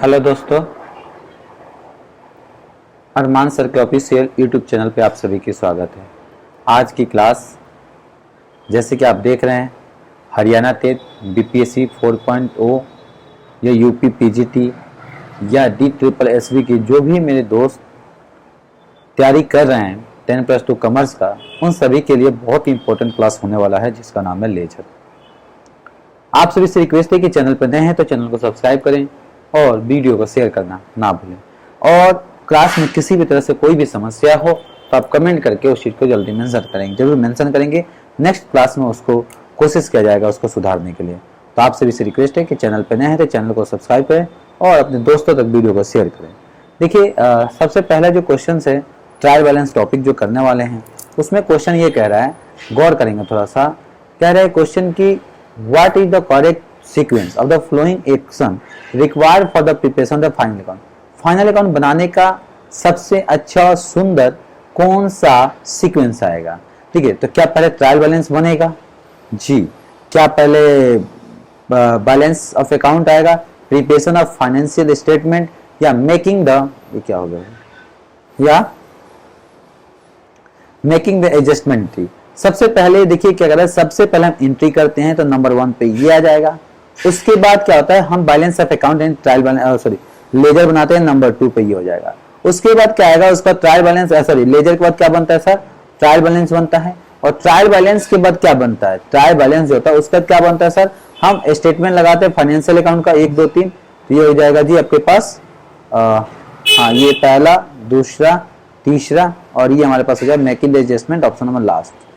Hello दोस्तों, अरमान sir के official YouTube channel पे आप सभी की स्वागत है। आज की क्लास जैसे कि आप देख रहे हैं, हरियाणा टेट बीपीएससी 4.0 या यूपी पीजीटी या DSSB की जो भी मेरे दोस्त तैयारी कर रहे हैं 10+2 कॉमर्स का, उन सभी के लिए बहुत ही इंपॉर्टेंट क्लास होने वाला है जिसका नाम है लेजर। आप सभी से रिक्वेस्ट है कि चैनल पर नए हैं तो चैनल को सब्सक्राइब करें और वीडियो को शेयर करना ना भूलें। और क्लास में किसी भी तरह से कोई भी समस्या हो तो आप कमेंट करके उस चीज़ को जल्दी मेंशन करेंगे, जरूर मेंशन करेंगे। नेक्स्ट क्लास में उसको कोशिश किया जाएगा उसको सुधारने के लिए। तो आप सभी से रिक्वेस्ट है कि चैनल पर नए हैं तो चैनल को सब्सक्राइब करें और अपने दोस्तों तक वीडियो को शेयर करें। देखिए, सबसे पहला जो क्वेश्चन है ट्रायल बैलेंस टॉपिक जो करने वाले हैं, उसमें क्वेश्चन ये कह रहा है, गौर करेंगे थोड़ा सा। कह रहा है क्वेश्चन की what is the correct sequence of the flowing action required for the preparation of the final account. Final account बनाने का सबसे अच्छा और सुंदर कौन सा सीक्वेंस आएगा। ठीक है, तो क्या पहले ट्रायल बैलेंस बनेगा जी, क्या पहले बैलेंस ऑफ अकाउंट आएगा, प्रिपरेशन ऑफ फाइनेंशियल स्टेटमेंट, या मेकिंग द, ये क्या हो गया, या मेकिंग द एडजस्टमेंट थी। सबसे पहले देखिए क्या कर रहा है, सबसे पहले हम एंट्री करते हैं तो नंबर 1 पे ये आ जाएगा। उसके बाद क्या होता है, हम balance of account and trial balance ledger बनाते हैं, नंबर 2 पे ये हो जाएगा। उसके बाद क्या आएगा, उसका ट्रायल बैलेंस लेजर के बाद क्या बनता है सर, ट्रायल बैलेंस बनता है। और ट्रायल बैलेंस के बाद क्या बनता है, ट्रायल बैलेंस जो होता है उसका क्या बनता है सर, हम स्टेटमेंट लगाते हैं फाइनेंशियल अकाउंट का 1 2 3, तो ये हो जाएगा जी आपके पास हाँ, ये पहला, दूसरा, तीसरा, और ये हमारे पास हो जाएगा making the adjustment, option number last.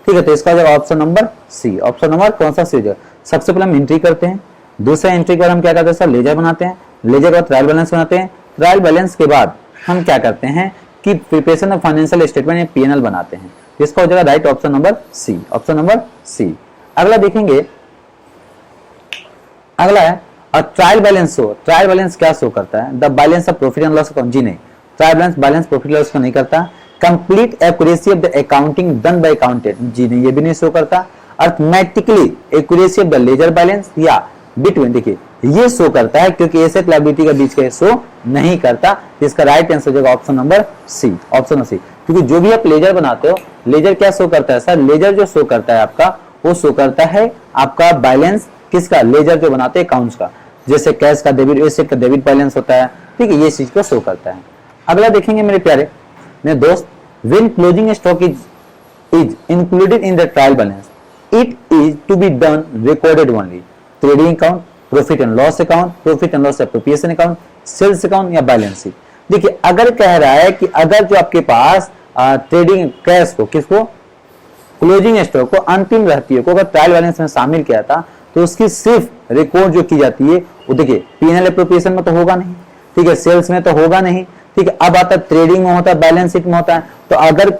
ठीक है, तो इसका जवाब option number C. Option number कौन सा सी? सबसे पहले हम एंट्री करते हैं, दूसरा एंट्री के बाद हम क्या करते हैं सर, लेजर बनाते हैं, लेजर के बाद ट्रायल बैलेंस बनाते हैं, ट्रायल बैलेंस के बाद हम क्या करते हैं कि प्रिपरेशन ऑफ फाइनेंशियल स्टेटमेंट या पीएनएल बनाते हैं। इसका हो जाएगा right option number C, option number C. अगला देखेंगे, अगला है trial balance show. Trial balance क्या शो करता है, the balance of profit and loss account. जी नहीं, trial balance balance profit loss को नहीं करता। Complete accuracy of the accounting done by accountant. जी नहीं, ये भी नहीं शो करता। Arithmetically accuracy of the ledger balance या बिटवीन, देखिए ये शो करता है क्योंकि एसेट लायबिलिटी के बीच का शो नहीं करता। इसका राइट आंसर हो जाएगा option number C, option number C. क्योंकि जो भी आप लेजर बनाते हो, लेजर क्या शो करता है सर, लेजर जो शो करता है आपका, वो शो करता है आपका बैलेंस किसका, लेजर जो बनाते हैं अकाउंट्स का। जैसे कैश का डेबिट, एसेट का डेबिट बैलेंस होता है। ठीक है, ये चीज को शो करता है। अगला देखेंगे मेरे प्यारे मेरे दोस्त, when closing stock is included in the trial balance, it is to be done recorded only trading account, profit and loss account, profit and loss appropriation account, sales account या बैलेंस शीट। देखिए, अगर कह रहा है कि अगर जो आपके पास ट्रेडिंग कैश को, किसको, क्लोजिंग स्टॉक को अंतिम रहती है को अगर ट्रायल बैलेंस में शामिल किया था, तो उसकी सिर्फ रिकॉर्ड जो की जाती है वो देखिए पीएनएल एप्रोप्रिएशन में तो होगा नहीं, ठीक है, सेल्स में तो होगा नहीं, ठीक है। अब आता है ट्रेडिंग में होता है, बैलेंस शीट में होता है। तो अगर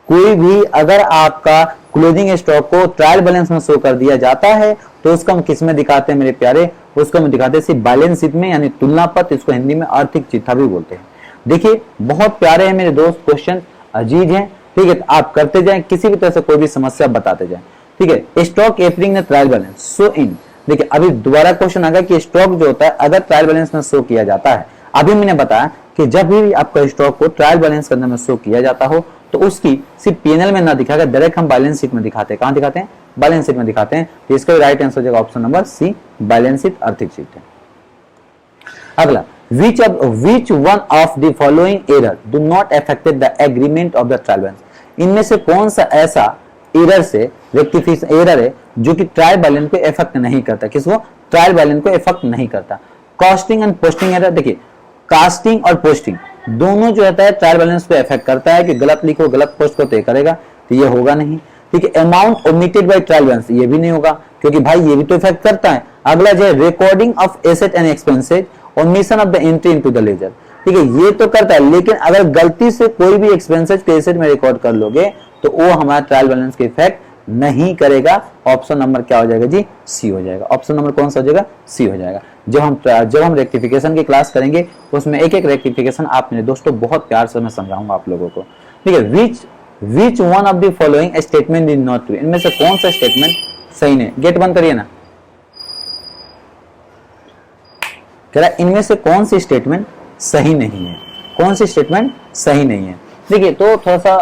कोई भी अगर आपका क्लोजिंग स्टॉक को ट्रायल बैलेंस में शो कर दिया जाता है तो उसको हम किस में दिखाते हैं मेरे प्यारे, उसको हम दिखाते हैं सिर्फ बैलेंस शीट में, यानी तुलना पत्र। इसको हिंदी में आर्थिक चिट्ठा भी बोलते हैं। देखिए, बहुत प्यारे हैं मेरे दोस्त, क्वेश्चन अजीज हैं। ठीक है, तो आप करते जाएं, किसी भी तरह से कोई भी समस्या बताते जाएं। ठीक है, stock appearing trial balance so in. देखिए, अभी दोबारा क्वेश्चन आ गया कि स्टॉक जो होता है अगर ट्रायल बैलेंस में शो किया जाता है, अभी मैंने बताया कि जब भी आपका स्टॉक को ट्रायल बैलेंस करने में शो किया जाता हो तो उसकी सिर्फ पीएनएल में ना दिखाकर डायरेक्ट हम बैलेंस शीट में दिखाते हैं। कहां दिखाते हैं, बैलेंस शीट में दिखाते हैं। तो इसका राइट आंसर हो जाएगा option number C, balance sheet आर्थिक शीट है। अगला, which one of the following error do not affected the agreement of the trial balance। इनमें से कौन सा ऐसा एरर से रेक्टिफिकेशन एरर है जो कि ट्रायल बैलेंस को इफेक्ट नहीं करता, किसको, ट्रायल बैलेंस को इफेक्ट नहीं करता। Casting and posting error. देखिए, कास्टिंग और पोस्टिंग दोनों जो होता है ट्रायल बैलेंस को इफेक्ट करता है कि गलत लिखो गलत पोस्ट को तय करेगा, तो ये होगा नहीं। ठीक है, amount omitted by trial balance, ये भी नहीं होगा क्योंकि भाई ये भी तो इफेक्ट करता है। अगला जो है recording of asset and expenses, omission of the entry into the ledger. ठीक है, ये तो करता है, लेकिन अगर गलती से कोई भी एक्सपेंसेस के एसेट में रिकॉर्ड कर लोगे तो वो हमारा ट्रायल बैलेंस के इफेक्ट नहीं करेगा। ऑप्शन नंबर क्या हो जाएगा जी, सी हो जाएगा। ऑप्शन नंबर कौन सा हो जाएगा, सी हो जाएगा। जब हम रेक्टिफिकेशन की क्लास करेंगे उसमें एक एक रेक्टिफिकेशन आप मेरे दोस्तों बहुत प्यार से मैं समझाऊंगा आप लोगों को। ठीक है, which one of the following statement is not true. इनमें से कौन सा स्टेटमेंट सही नहीं। गेट बंद करिए ना। कह रहा है इनमें से कौन सी स्टेटमेंट सही नहीं है, कौन सी स्टेटमेंट सही नहीं है। देखिए तो थोड़ा सा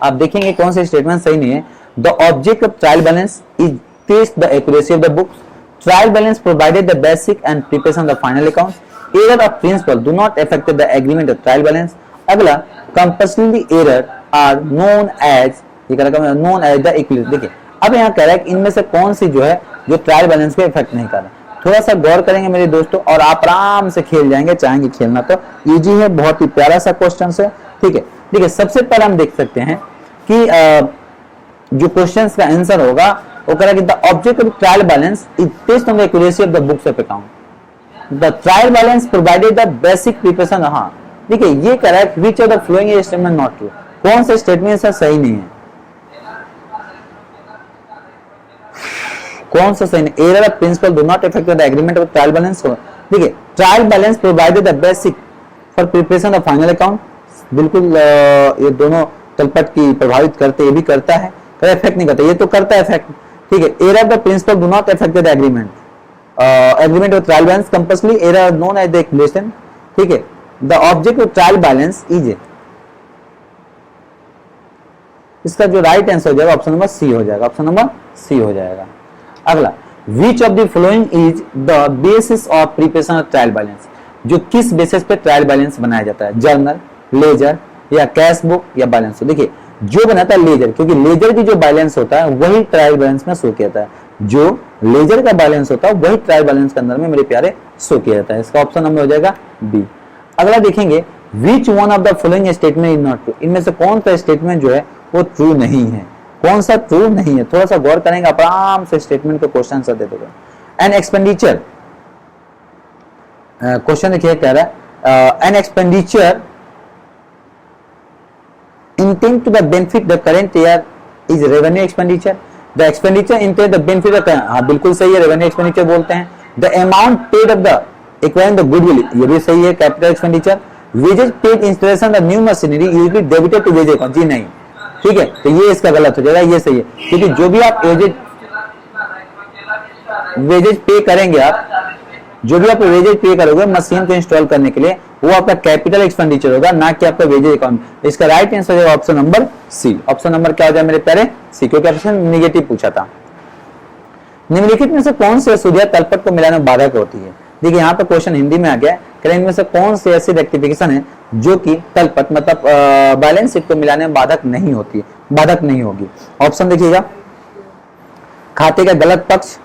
आप देखेंगे कौन सी स्टेटमेंट सही नहीं है। The object of trial balance is test the accuracy of the books, trial balance provided the basic and preparation of the final accounts, error of principle do not affect the agreement of trial balance. अगला compulsory error are known as, ये कह रहा है known as the equilibrium. देखिए अब यहाँ कह रहा है कि इनमें से कौन सी जो है जो ट्रायल बैलेंस पे इफेक्ट नहीं कर रहा। थोड़ा सा गौर करेंगे मेरे दोस्तों और आप आराम से खेल जाएंगे, चाहेंगे खेलना तो इजी है, बहुत ही प्यारा सा क्वेश्चन है। ठीक है, देखिए सबसे पहले हम देख सकते हैं कि जो क्वेश्चन का आंसर होगा वो कह रहा है कि the object of trial balance is test on the accuracy of the books of account, the trial balance provided the basic preparation. हाँ देखिए ये कह रहा है which of the following statement not true, कौन से स्टेटमेंट से सही नहीं है, कौन सा सही नहीं। Error of principle do not affect the agreement of trial balance. देखिए trial balance provided the basic for preparation of final account, बिल्कुल ये दोनों तलपट की प्रभावित करते, ये भी करता है, इफेक्ट नहीं करता, ये तो करता है इफेक्ट। ठीक है, error of the principle do not affect the agreement, agreement of trial balance compulsory error known as the equilibrium. ठीक है, the object of trial balance is, इसका जो राइट आंसर हो जाएगा ऑप्शन नंबर सी हो जाएगा, ऑप्शन नंबर सी हो जाएगा। अगला विच of the following is the basis of preparation of trial balance, जो किस बेसिस पे ट्रायल बैलेंस बनाया जाता है, जर्नल, लेजर या कैश बुक या बैलेंस। देखिए जो बनाता है लेजर, क्योंकि लेजर की जो बैलेंस होता है वही ट्रायल बैलेंस में शो किया जाता है, जो लेजर का बैलेंस होता है वही ट्रायल बैलेंस के अंदर में मेरे प्यारे शो किया जाता है। इसका ऑप्शन नंबर हो जाएगा बी। अगला देखेंगे which one of the following statement is not true, इनमें से कौन सा स्टेटमेंट जो है वो ट्रू नहीं है, कौन सा ट्रू नहीं है। थोड़ा सा गौर करेंगे, आराम से स्टेटमेंट को क्वेश्चन आंसर दे दोगे। एन एक्सपेंडिचर, क्वेश्चन देखिए कह रहा है an expenditure intend to the benefit the current year is revenue expenditure, the expenditure intend the benefit the current, हाँ बिल्कुल सही है, revenue expenditure बोलते हैं। the amount paid of the acquiring the goodwill, ये भी सही है, capital expenditure। wages paid installation the new machinery usually debited to wage account, जी नहीं, ठीक है, तो ये इसका गलत हो जाएगा, ये सही है, क्योंकि जो भी आप वेजेज पे करेंगे, आप जो भी आप वेजेज पे करोगे मशीन को इंस्टॉल करने के लिए, वो आपका कैपिटल एक्सपेंडिचर होगा, ना कि आपका वेजेज अकाउंट। इसका राइट आंसर है option number C. Option number क्या हो जाए मेरे प्यारे, सी, क्योंकि ऑप्शन नेगेटिव पूछा था। निम्नलिखित में से कौन सी अशुद्धियां तलपट को मिलाने में बाधक होती है। देखिए यहाँ पे क्वेश्चन हिंदी में आ गया है, इनमें से कौन सी ऐसी रेक्टिफिकेशन है जो कि तलपट मतलब बैलेंस शीट को मिलाने में बाधक नहीं होती है, बाधक नहीं होगी। ऑप्शन देखिएगा, खाते का गलत पक्ष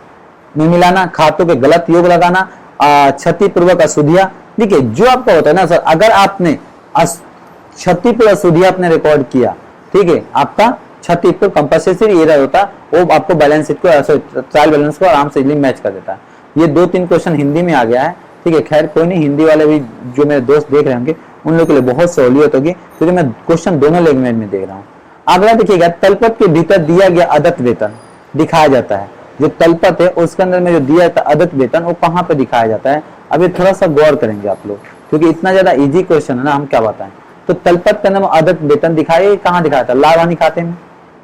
में मिलाना, खातों के गलत योग लगाना, क्षतिपूर्वक अशुद्धियां। देखिए जो आपका होता है ना सर, अगर आपने क्षतिपूर्वक अशुद्धियां आपने रिकॉर्ड किया, ठीक है, आपका क्षतिपूर्वक कंपल्सरी एरर होता, वो आपको बैलेंस शीट को, ट्रायल बैलेंस को आराम से मैच कर देता है। ये 2-3 क्वेश्चन हिंदी में आ गया है, ठीक है, खैर कोई नहीं, हिंदी वाले भी जो मेरे दोस्त देख रहे होंगे उन लोगों के लिए बहुत सहूलियत होगी, क्योंकि मैं क्वेश्चन दोनों लैंग्वेज में देख रहा हूँ। अगला देखिएगा, तलपट के भीतर दिया गया अदत्त वेतन दिखाया जाता है। जो तलपट है उसके अंदर में जो दिया जाता है अदत्त वेतन, वो कहाँ पे दिखाया जाता है, अभी थोड़ा सा गौर करेंगे आप लोग, क्योंकि इतना ज्यादा इजी क्वेश्चन है ना, हम क्या बताएं। तो तलपट के अंदर अदत्त वेतन दिखाए, कहाँ दिखाया था, लाभ हानि खाते में,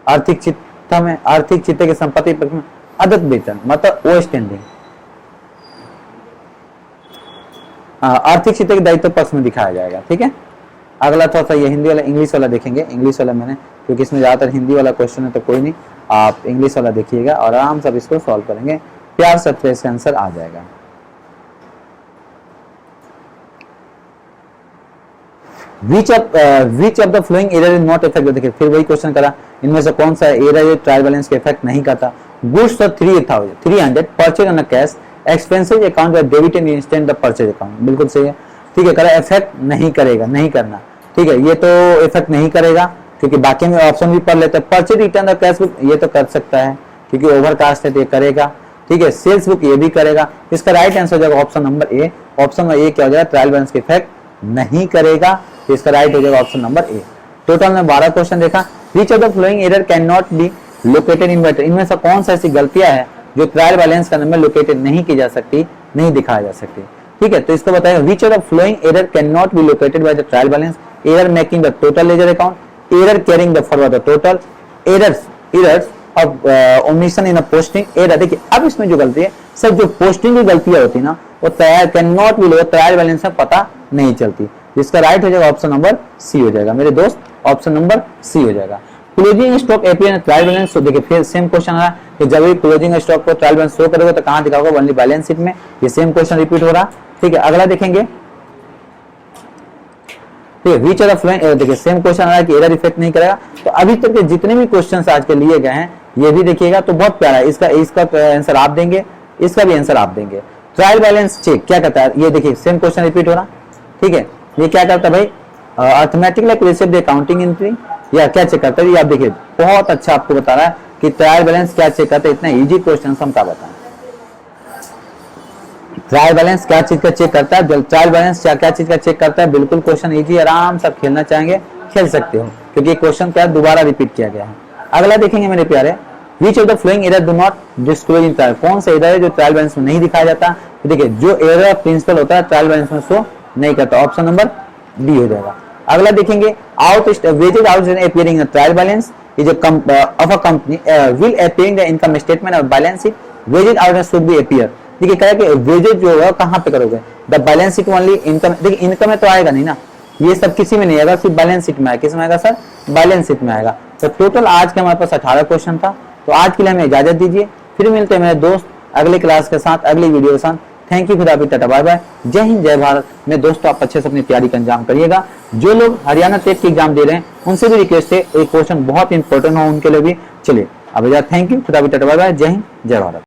आर्थिक चित्त में, आर्थिक चित्त के संपत्ति पक्ष में अदत्त वेतन मतलब ओ स्टैंडिंग, आर्थिक चित्त के दायित्व पक्ष में दिखाया जाएगा। ठीक है, अगला थोड़ा सा ये हिंदी वाला, इंग्लिश वाला देखेंगे। इंग्लिश वाला मैंने, क्योंकि इसमें ज्यादातर हिंदी वाला क्वेश्चन है तो कोई नहीं, आप इंग्लिश वाला देखिएगा और आराम से इसको सॉल्व करेंगे, प्यार से इसका आंसर आ जाएगा। विच of the flowing error is not effect, देखिए फिर वही क्वेश्चन करा, इनमें से कौन सा एरर ट्रायल बैलेंस के इफेक्ट नहीं करता। Goods for 300 purchase on cash, expenses account by debited instant the purchase account, बिल्कुल सही है। ठीक है, करा इफेक्ट नहीं करेगा, नहीं करना, ठीक है, ये तो इफेक्ट नहीं करेगा, क्योंकि बाकी में ऑप्शन भी पढ़ लेते हैं। Purchase return the cash book, ये तो कर सकता है क्योंकि ओवरकास्ट है तो ये करेगा। ठीक है, सेल्स बुक ये भी करेगा। इसका राइट आंसर हो जाएगा option number A. Option number A क्या हो जाएगा, ट्रायल बैलेंस के इफेक्ट नहीं करेगा, तो इसका राइट हो जाएगा ऑप्शन नंबर ए। टोटल में 12 क्वेश्चन देखा। विच of the flowing error can not be located in matter, इनमें से कौन सा ऐसी गलतियां है जो ट्रायल बैलेंस के अंदर में लोकेटेड नहीं की जा सकती, नहीं दिखाया जा सकती। ठीक है, तो इसको बताइए, विच of the flowing error can not be located by the trial balance, error making the total ledger account, error carrying the forward the total, errors of omission in a posting error. देखिए अब इसमें जो गलती है sir, जो posting की गलतियां होती है ना, वो can not be, trial balance में पता नहीं चलती। जिसका राइट हो जाएगा ऑप्शन नंबर सी हो जाएगा मेरे दोस्त, ऑप्शन नंबर सी हो जाएगा। Closing stock appear in trial balance, तो देखिए फिर सेम क्वेश्चन आ रहा है कि जब भी क्लोजिंग स्टॉक को ट्रायल बैलेंस शो करोगे तो कहां दिखाओगे, ओनली बैलेंस शीट में। ये सेम क्वेश्चन रिपीट हो रहा। ठीक है, अगला देखेंगे। विच ऑफ द फ्लोइंग, देखिए सेम क्वेश्चन आ रहा है कि एरर इफेक्ट नहीं करेगा। तो अभी तक के जितने भी क्वेश्चन आज के लिए गए हैं ये भी देखिएगा तो बहुत प्यारा है। इसका आंसर आप देंगे, इसका भी आंसर आप देंगे। ट्रायल बैलेंस चेक क्या करता है, ये देखिए सेम क्वेश्चन रिपीट हो रहा। ठीक है, ये क्या करता है भाई, arithmetical accuracy of the accounting entry, या क्या चेक करता है, ये आप देखिए बहुत अच्छा आपको बता रहा है कि ट्रायल बैलेंस क्या चेक करता है। इतना इजी क्वेश्चन हम क्या बताएं। ट्रायल बैलेंस क्या चीज का चेक करता है, ट्रायल बैलेंस क्या चीज का चेक करता है, बिल्कुल क्वेश्चन इजी, आराम से खेलना चाहेंगे खेल सकते हो, क्योंकि क्वेश्चन क्या दोबारा रिपीट किया गया है। अगला देखेंगे मेरे प्यारे, विच of the flowing error do not disclose in trial, कौन सा एरर है जो ट्रायल बैलेंस में नहीं दिखाया जाता। तो देखिए जो एरर प्रिंसिपल होता है ट्रायल बैलेंस में शो नहीं करता, ऑप्शन नंबर डी हो जाएगा। अगला देखेंगे, wages out appearing in trial balance is of a company will appearing the income statement और balance sheet, wages out should be appear. देखिए कह कि वेजेज जो है कहां पे करोगे, the balance sheet only, income, देखिए इनकम में तो आएगा नहीं ना, ये सब किसी में नहीं आएगा, सिर्फ बैलेंस शीट में आएगा। किस में आएगा सर, बैलेंस शीट में आएगा। तो टोटल आज के हमारे पास 18 क्वेश्चन था। तो आज के लिए हमें इजाजत दीजिए, फिर मिलते हैं मेरे दोस्त अगली क्लास के साथ, अगली वीडियो के साथ। थैंक यू, खुदा हाफिज़, टाटा बाय बाय, जय हिंद जय भारत। मेरे दोस्तों आप अच्छे से अपनी तैयारी का अंजाम करिएगा। जो लोग हरियाणा टेट की एग्जाम दे रहे हैं उनसे भी रिक्वेस्ट है, एक क्वेश्चन बहुत इंपॉर्टेंट हो उनके लिए भी। चलिए अब थैंक यू, खुदा हाफिज़, टाटा बाय बाय, जय हिंद जय भारत।